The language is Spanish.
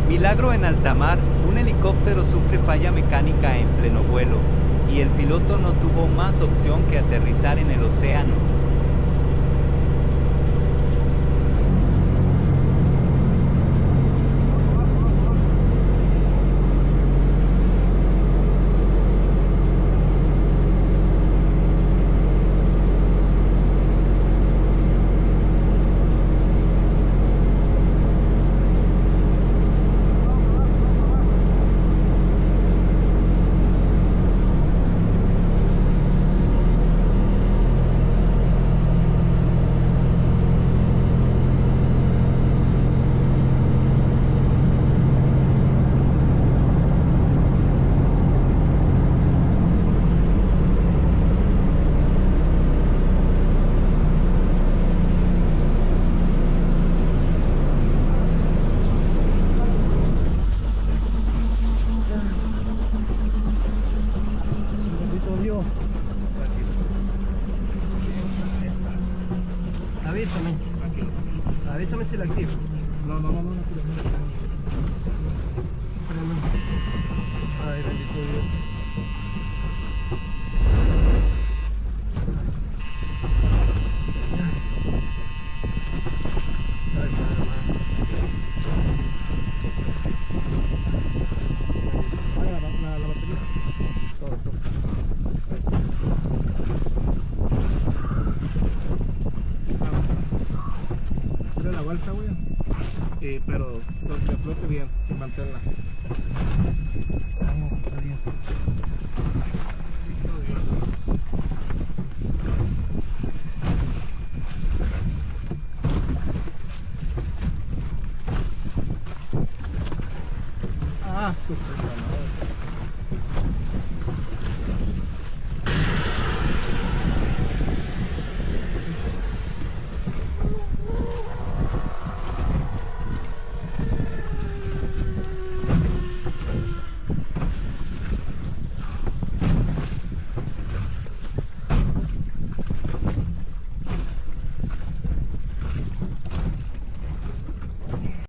Milagro en alta mar, un helicóptero sufre falla mecánica en pleno vuelo, y el piloto no tuvo más opción que aterrizar en el océano. Avísame. Avísame si la activo. No. Ay, bendito Dios. Ay, la batería. Todo. Mira la balsa, güey. Pero que flote bien y manténla. Está bien. Ah, súper.